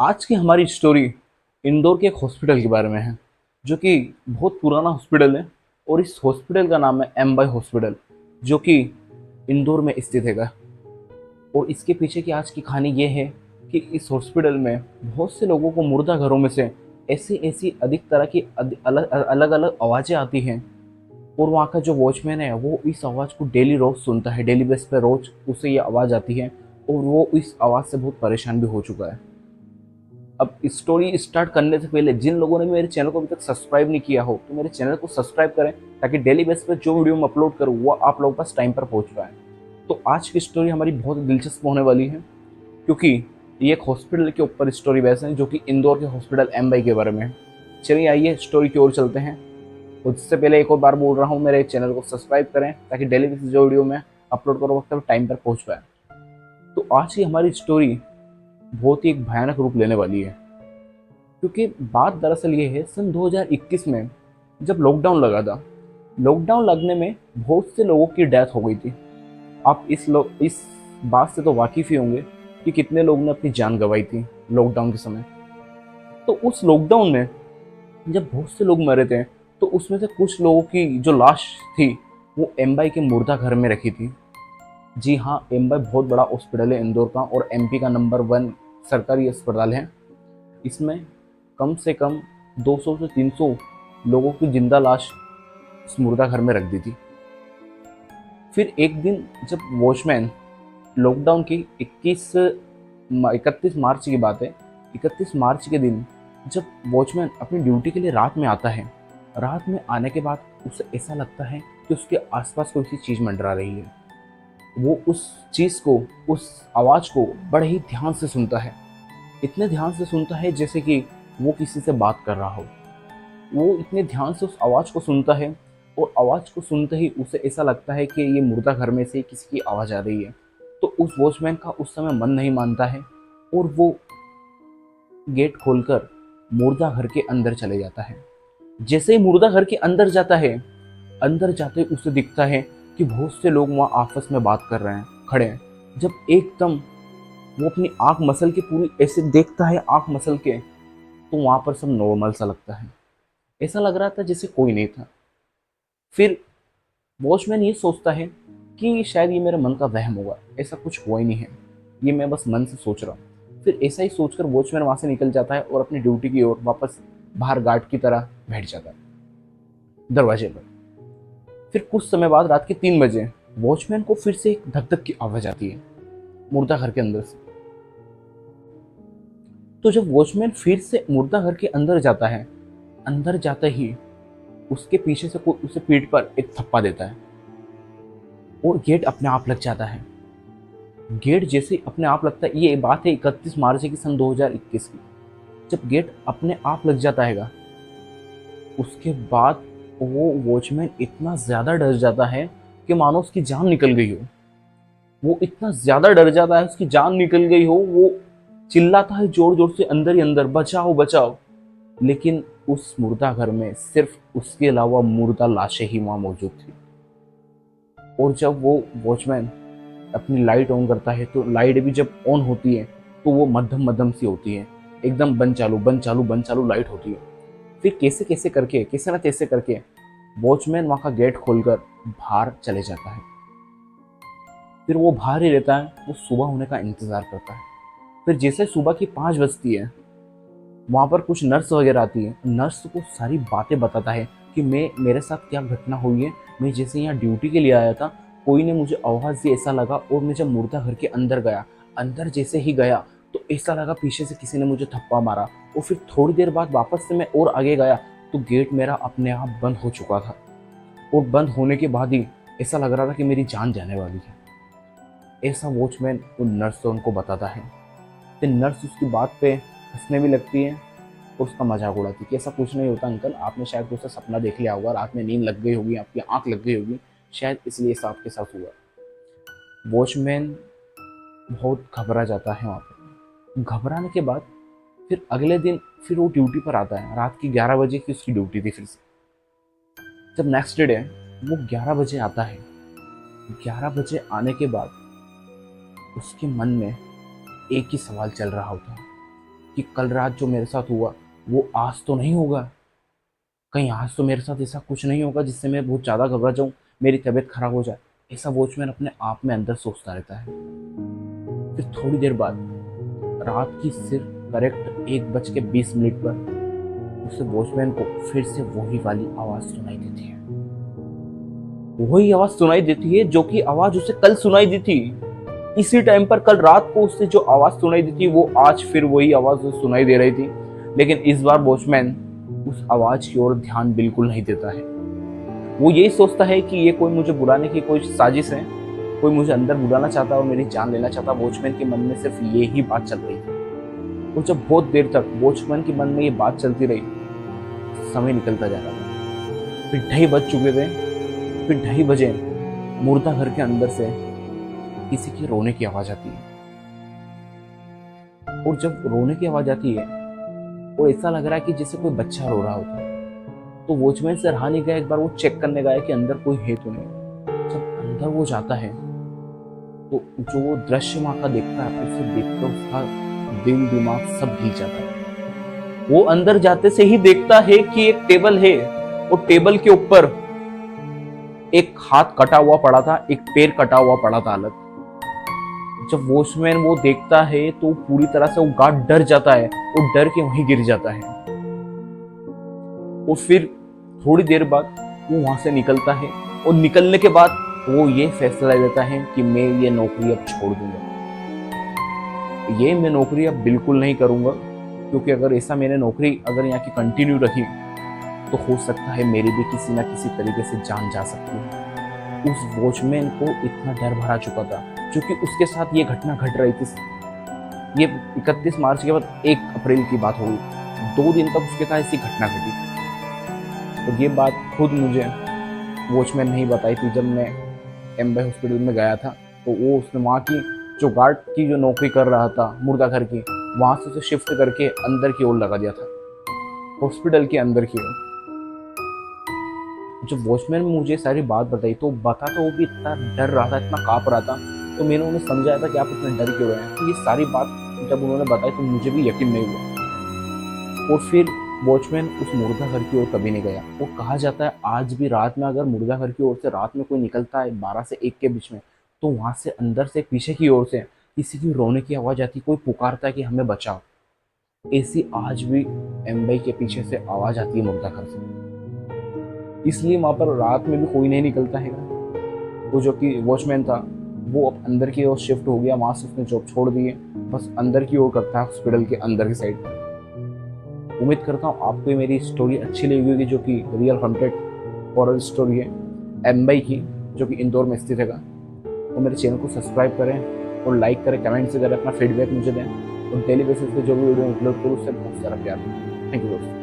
आज की हमारी स्टोरी इंदौर के एक हॉस्पिटल के बारे में है, जो कि बहुत पुराना हॉस्पिटल है। और इस हॉस्पिटल का नाम है एम बाई हॉस्पिटल, जो कि इंदौर में स्थित है। और इसके पीछे की आज की कहानी ये है कि इस हॉस्पिटल में बहुत से लोगों को मुर्दा घरों में से ऐसी ऐसी अधिक तरह की अलग अलग अलग आवाज़ें आती हैं। और वहाँ का जो वॉचमैन है वो इस आवाज़ को डेली रोज सुनता है, डेली बेस पे रोज उसे ये आवाज़ आती है। और वो इस आवाज़ से बहुत परेशान भी हो चुका है। अब स्टोरी स्टार्ट करने से पहले जिन लोगों ने मेरे चैनल को अभी तक सब्सक्राइब नहीं किया हो तो मेरे चैनल को सब्सक्राइब करें, ताकि डेली बेस पे जो वीडियो मैं अपलोड करूँ वो आप लोगों के पास टाइम पर पहुंच पाए। तो आज की स्टोरी हमारी बहुत दिलचस्प होने वाली है, क्योंकि ये एक हॉस्पिटल के ऊपर स्टोरी बेस है, जो कि इंदौर के हॉस्पिटल एम बाई के बारे में है। चलिए आइए स्टोरी की ओर चलते हैं। उससे पहले एक और बार बोल रहा हूँ, मेरे चैनल को सब्सक्राइब करें ताकि डेली बेसिस जो वीडियो मैं अपलोड करूँ वक्त पर टाइम पर पहुंच पाए। तो आज की हमारी स्टोरी बहुत ही एक भयानक रूप लेने वाली है, क्योंकि बात दरअसल ये है सन 2021 में जब लॉकडाउन लगा था। लॉकडाउन लगने में बहुत से लोगों की डेथ हो गई थी। आप इस बात से तो वाकिफ ही होंगे कि कितने लोगों ने अपनी जान गंवाई थी लॉकडाउन के समय। तो उस लॉकडाउन में जब बहुत से लोग मरे थे, तो उसमें से कुछ लोगों की जो लाश थी वो एमबाई के मुर्दा घर में रखी थी। जी हाँ, एमबाई बहुत बड़ा हॉस्पिटल है इंदौर का, और एमपी का नंबर 1 सरकारी अस्पताल है। इसमें कम से कम 200 से 300 लोगों की जिंदा लाश इस मुर्दा घर में रख दी थी। फिर एक दिन जब वॉचमैन, लॉकडाउन की 31 मार्च की बात है, 31 मार्च के दिन जब वॉचमैन अपनी ड्यूटी के लिए रात में आता है, रात में आने के बाद उसे ऐसा लगता है कि उसके आसपास कोई सी चीज़ मंडरा रही है। वो उस चीज़ को, उस आवाज़ को बड़े ही ध्यान से सुनता है। इतने ध्यान से सुनता है जैसे कि वो किसी से बात कर रहा हो। वो इतने ध्यान से उस आवाज़ को सुनता है, और आवाज़ को सुनते ही उसे ऐसा लगता है कि ये मुर्दा घर में से किसी की आवाज़ आ रही है। तो उस वॉचमैन का उस समय मन नहीं मानता है, और वो गेट खोलकर मुर्दा घर के अंदर चले जाता है। जैसे ही मुर्दा घर के अंदर जाता है, अंदर जाते ही उसे दिखता है कि बहुत से लोग वहाँ आपस में बात कर रहे हैं, खड़े हैं। जब एकदम वो अपनी आंख मसल के पूरी ऐसे देखता है, आंख मसल के, तो वहाँ पर सब नॉर्मल सा लगता है। ऐसा लग रहा था जैसे कोई नहीं था। फिर वॉचमैन ये सोचता है कि शायद ये मेरे मन का वहम होगा, ऐसा कुछ हुआ ही नहीं है, ये मैं बस मन से सोच रहा हूँ। फिर ऐसा ही सोचकर वॉचमैन वहाँ से निकल जाता है और अपनी ड्यूटी की ओर वापस बाहर गार्ड की तरह बैठ जाता है दरवाजे पर। फिर कुछ समय बाद रात के 3 बजे वॉचमैन को फिर से एक धक धक की आवाज आती है मुर्दा घर के अंदर से। तो जब वॉचमैन फिर से मुर्दा घर के अंदर जाता है, अंदर जाते ही उसके पीछे से कोई उसे पीठ पर एक थप्पा देता है, और गेट अपने आप लग जाता है। गेट जैसे अपने आप लगता है, ये बात है 31 मार्च की सन 2021 की। जब गेट अपने आप लग जाता है, उसके बाद वो वॉचमैन इतना ज़्यादा डर जाता है कि मानो उसकी जान निकल गई हो। वो इतना ज़्यादा डर जाता है, उसकी जान निकल गई हो। वो चिल्लाता है जोर जोर से अंदर ही अंदर, बचाओ बचाओ। लेकिन उस मुर्दा घर में सिर्फ उसके अलावा मुर्दा लाशें ही वहाँ मौजूद थी। और जब वो वॉचमैन अपनी लाइट ऑन करता है, तो लाइट भी जब ऑन होती है तो वो मध्यम मध्यम सी होती है, एकदम बंद चालू बंद चालू बंद चालू लाइट होती है। फिर कैसे कैसे करके, कैसे ना कैसे करके वॉचमैन वहाँ का गेट खोलकर बाहर चले जाता है। फिर वो बाहर ही रहता है, वो सुबह होने का इंतजार करता है। फिर जैसे सुबह की 5 बजती है, वहाँ पर कुछ नर्स वगैरह आती है। नर्स को सारी बातें बताता है कि मेरे साथ क्या घटना हुई है। मैं जैसे यहाँ ड्यूटी के लिए आया था, कोई ने मुझे आवाज़ दी, ऐसा लगा। और मैं जब मुर्दा घर के अंदर गया, अंदर जैसे ही गया तो ऐसा लगा पीछे से किसी ने मुझे थप्पा मारा। और फिर थोड़ी देर बाद वापस से मैं और आगे गया तो गेट मेरा अपने आप बंद हो चुका था। और बंद होने के बाद ही ऐसा लग रहा था कि मेरी जान जाने वाली है। ऐसा वॉचमैन उन नर्स से उनको बताता है। फिर नर्स उसकी बात पे हंसने भी लगती है और उसका मजाक उड़ाती है कि ऐसा कुछ नहीं होता अंकल, आपने शायद कुछ सपना देख लिया होगा, रात में नींद लग गई होगी, आपकी आंख लग गई होगी, शायद इसलिए ऐसा आपके साथ हुआ। वॉचमैन बहुत घबरा जाता है वहाँ पर। घबराने के बाद फिर अगले दिन फिर वो ड्यूटी पर आता है। रात की 11 बजे की उसकी ड्यूटी थी फिर से। जब नेक्स्ट डे वो 11 बजे आता है, 11 बजे आने के बाद उसके मन में एक ही सवाल चल रहा होता है कि कल रात जो मेरे साथ हुआ वो आज तो नहीं होगा, कहीं आज तो मेरे साथ ऐसा कुछ नहीं होगा जिससे मैं बहुत ज़्यादा घबरा जाऊँ, मेरी तबीयत खराब हो जाए। ऐसा वॉचमैन अपने आप में अंदर सोचता रहता है। फिर थोड़ी देर बाद रात की सिर्फ करेक्ट 1:20 पर उसे वॉचमैन को फिर से वही वाली आवाज सुनाई देती है। वही आवाज सुनाई देती है जो कि आवाज उसे कल सुनाई दी थी। इसी टाइम पर कल रात को उससे जो आवाज सुनाई दी थी वो आज फिर वही आवाज उसे सुनाई दे रही थी। लेकिन इस बार वॉचमैन उस आवाज की ओर ध्यान बिल्कुल नहीं देता है। वो यही सोचता है कि ये कोई मुझे बुलाने की कोई साजिश है, कोई मुझे अंदर बुलाना चाहता है और मेरी जान लेना चाहता। वॉचमैन के मन में सिर्फ ये ही बात चल रही थी। और जब बहुत देर तक वॉचमैन के मन में ये बात चलती रही, समय निकलता जा रहा था। फिर 2:30 बज चुके थे। फिर 2:30 बजे मुर्दा घर के अंदर से किसी की रोने की आवाज आती है। और जब रोने की आवाज आती है वो ऐसा लग रहा है कि जैसे कोई बच्चा रो रहा होता है। तो वॉचमैन से रहा नहीं गया, एक बार वो चेक करने गया कि अंदर कोई है तो नहीं। जब अंदर वो जाता है तो जो वो दृश्य वहां का देखता है, उसे देखकर उसका दिल दिमाग सब हिल जाता है। वो अंदर जाते से ही देखता है कि एक टेबल है और टेबल के ऊपर एक हाथ कटा हुआ पड़ा था, एक पैर कटा हुआ पड़ा था अलग। जब वॉचमैन वो देखता है तो पूरी तरह से वो गार्ड डर जाता है और डर के वहीं गिर जाता है। और फिर थोड़ी देर बाद वो वहां से निकलता है और निकलने के बाद वो ये फैसला लेता है कि मैं ये नौकरी अब छोड़ दूंगा। ये मैं नौकरी अब बिल्कुल नहीं करूंगा, क्योंकि अगर ऐसा मैंने नौकरी अगर यहाँ की कंटिन्यू रखी तो हो सकता है मेरी भी किसी ना किसी तरीके से जान जा सकती है। उस वॉचमैन को इतना डर भरा चुका था क्योंकि उसके साथ ये घटना घट रही थी। ये 31 मार्च के बाद 1 अप्रैल की बात होगी। 2 दिन तक उसके साथ ऐसी घटना घटी। और ये बात खुद मुझे वॉचमैन नहीं बताई थी। जब मैं एमबाई हॉस्पिटल में गया था तो वो उसने वहाँ की जो गार्ड की जो नौकरी कर रहा था मुर्दा घर की, वहाँ से उसे शिफ्ट करके अंदर की ओर लगा दिया था, हॉस्पिटल के अंदर की ओर। जब वॉचमैन ने मुझे सारी बात बताई तो बता तो वो भी इतना डर रहा था, इतना काँप रहा था। तो मैंने उन्हें समझाया था कि आप इतने डर क्यों रहे हैं। तो ये सारी बात जब उन्होंने बताई तो मुझे भी यकीन नहीं हुआ। और फिर वॉचमैन उस मुर्दा घर की ओर कभी नहीं गया। वो कहा जाता है आज भी रात में अगर मुर्दा घर की ओर से रात में कोई निकलता है 12 से 1 के बीच में, तो वहां से अंदर से पीछे की ओर से किसी की रोने की आवाज आती, कोई पुकारता है कि हमें बचाओ। ऐसी आज भी एम्बई के पीछे से आवाज आती है मुर्दा घर से। इसलिए वहां पर रात में भी कोई नहीं निकलता है। वो जो कि वॉचमैन था वो अब अंदर की ओर शिफ्ट हो गया, वहां से उसने जॉब छोड़ दी है, बस अंदर की ओर करता है, हॉस्पिटल के अंदर की साइड। उम्मीद करता हूँ आपको ये मेरी स्टोरी अच्छी लगी होगी, जो कि रियल हॉन्टेड हॉरर स्टोरी है एम्बई की, जो कि इंदौर में स्थित है। तो मेरे चैनल को सब्सक्राइब करें और लाइक करें, कमेंट से करें, अपना फीडबैक मुझे दें और डेली बेसिस पे जो भी वीडियो अपलोड करूँ उससे बहुत सारा प्यार। थैंक यू दोस्तों।